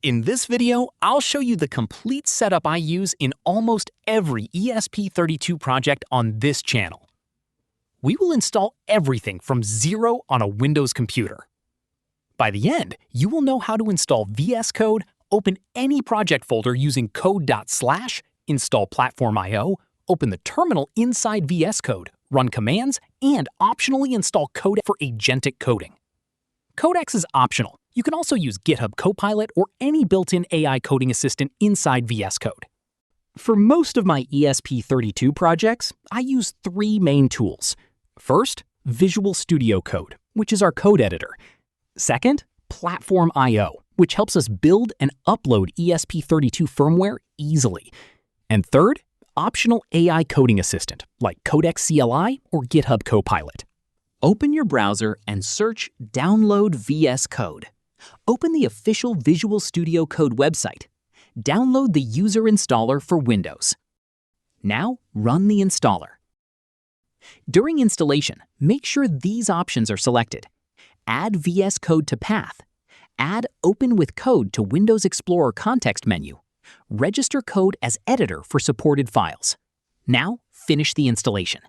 In this video, I'll show you the complete setup I use in almost every ESP32 project on this channel. We will install everything from zero on a Windows computer. By the end, you will know how to install VS Code, open any project folder using code./ install PlatformIO, open the terminal inside VS Code, run commands, and optionally install Codex for agentic coding. Codex is optional. You can also use GitHub Copilot or any built-in AI coding assistant inside VS Code. For most of my ESP32 projects, I use three main tools. First, Visual Studio Code, which is our code editor. Second, PlatformIO, which helps us build and upload ESP32 firmware easily. And third, optional AI coding assistant like Codex CLI or GitHub Copilot. Open your browser and search Download VS Code. Open the official Visual Studio Code website. Download the user installer for Windows. Now, run the installer. During installation, make sure these options are selected. Add VS Code to path. Add Open with Code to Windows Explorer context menu. Register code as editor for supported files. Now, finish the installation.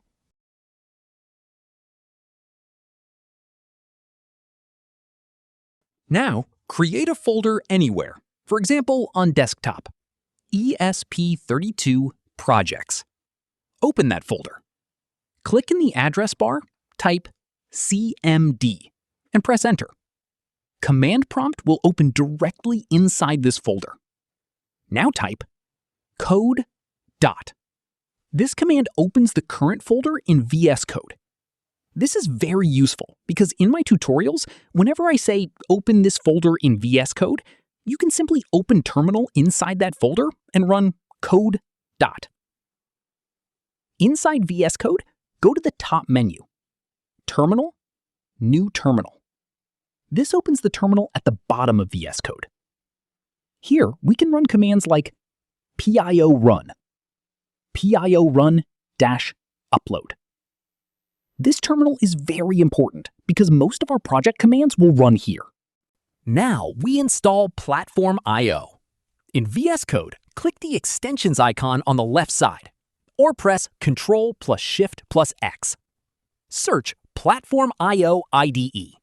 Now, create a folder anywhere, for example on desktop. ESP32 Projects. Open that folder. Click in the address bar, type CMD, and press Enter. Command prompt will open directly inside this folder. Now type code. This command opens the current folder in VS Code. This is very useful because in my tutorials, whenever I say open this folder in VS Code, you can simply open terminal inside that folder and run code. Inside VS Code, go to the top menu. Terminal, New Terminal. This opens the terminal at the bottom of VS Code. Here, we can run commands like PIO run, PIO run-upload. This terminal is very important because most of our project commands will run here. Now we install PlatformIO. In VS Code, click the extensions icon on the left side, or press Ctrl+Shift+X. Search PlatformIO IDE.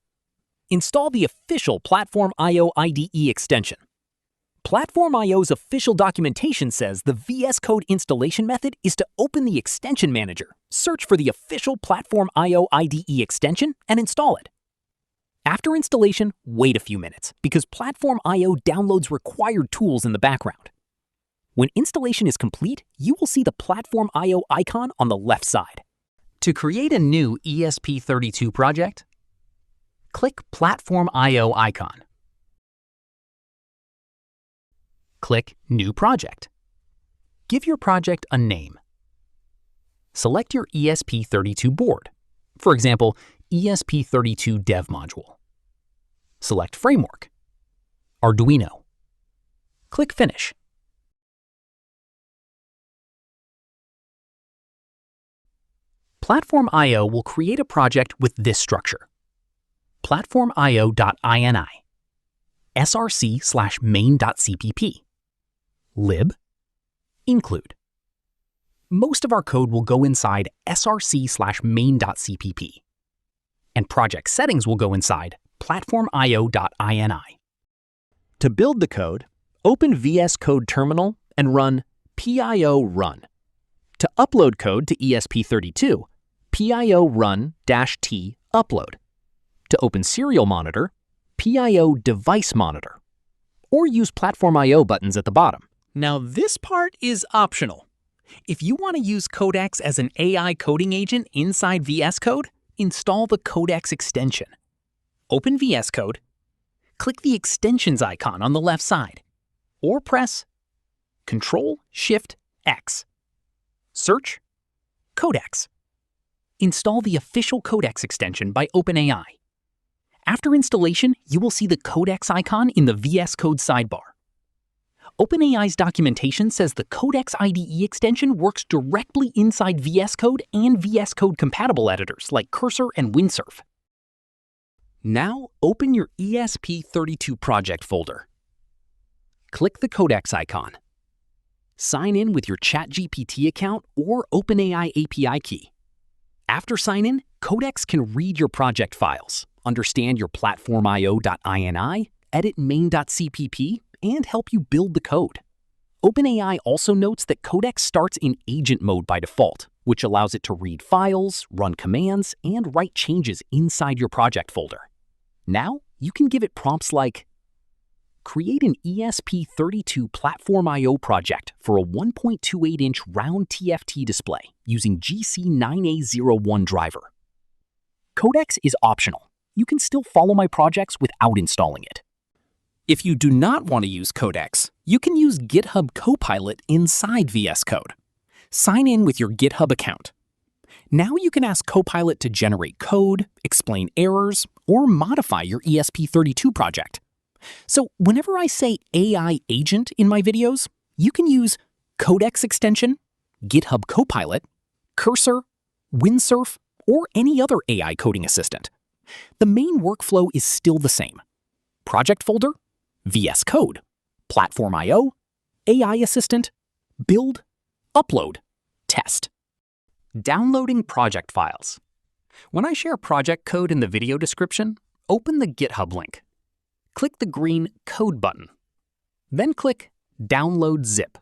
Install the official PlatformIO IDE extension. PlatformIO's official documentation says the VS Code installation method is to open the extension manager, search for the official PlatformIO IDE extension, and install it. After installation, wait a few minutes because PlatformIO downloads required tools in the background. When installation is complete, you will see the PlatformIO icon on the left side. To create a new ESP32 project, click PlatformIO icon. Click New Project. Give your project a name. Select your ESP32 board, for example, ESP32 Dev Module. Select Framework, Arduino. Click Finish. PlatformIO will create a project with this structure. PlatformIO.ini, src/main.cpp, lib, include. Most of our code will go inside src/main.cpp, and project settings will go inside PlatformIO.ini. To build the code, open VS Code terminal and run PIO run. To upload code to ESP32, PIO run-t upload. To open Serial Monitor, PIO device monitor. Or use PlatformIO buttons at the bottom. Now this part is optional. If you want to use Codex as an AI coding agent inside VS Code, install the Codex extension. Open VS Code, click the extensions icon on the left side, or press Ctrl+Shift+X. Search Codex. Install the official Codex extension by OpenAI. After installation, you will see the Codex icon in the VS Code sidebar. OpenAI's documentation says the Codex IDE extension works directly inside VS Code and VS Code compatible editors like Cursor and Windsurf. Now open your ESP32 project folder. click the Codex icon. Sign in with your ChatGPT account or OpenAI API key. After sign-in, Codex can read your project files, understand your PlatformIO.ini, edit main.cpp, and help you build the code. OpenAI also notes that Codex starts in agent mode by default, which allows it to read files, run commands, and write changes inside your project folder. Now, you can give it prompts like, create an ESP32 PlatformIO project for a 1.28-inch round TFT display using GC9A01 driver. Codex is optional. You can still follow my projects without installing it. If you do not want to use Codex, you can use GitHub Copilot inside VS Code. Sign in with your GitHub account. Now you can ask Copilot to generate code, explain errors, or modify your ESP32 project. So whenever I say AI agent in my videos, you can use Codex extension, GitHub Copilot, Cursor, Windsurf, or any other AI coding assistant. The main workflow is still the same. Project folder, VS Code, PlatformIO, AI Assistant, build, upload, test. Downloading project files. When I share project code in the video description, open the GitHub link. Click the green Code button. Then click Download Zip.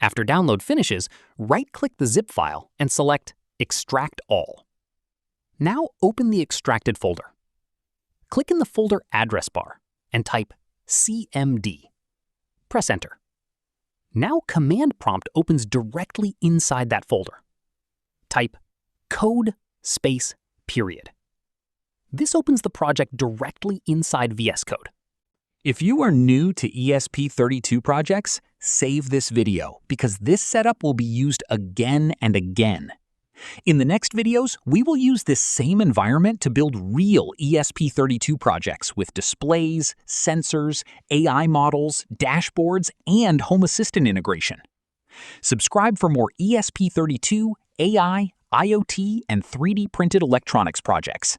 After download finishes, right-click the zip file and select Extract All. Now open the extracted folder. Click in the folder address bar and type CMD. Press Enter. Now Command Prompt opens directly inside that folder. Type code space period. This opens the project directly inside VS Code. If you are new to ESP32 projects, save this video because this setup will be used again and again. In the next videos, we will use this same environment to build real ESP32 projects with displays, sensors, AI models, dashboards, and Home Assistant integration. Subscribe for more ESP32, AI, IoT, and 3D printed electronics projects.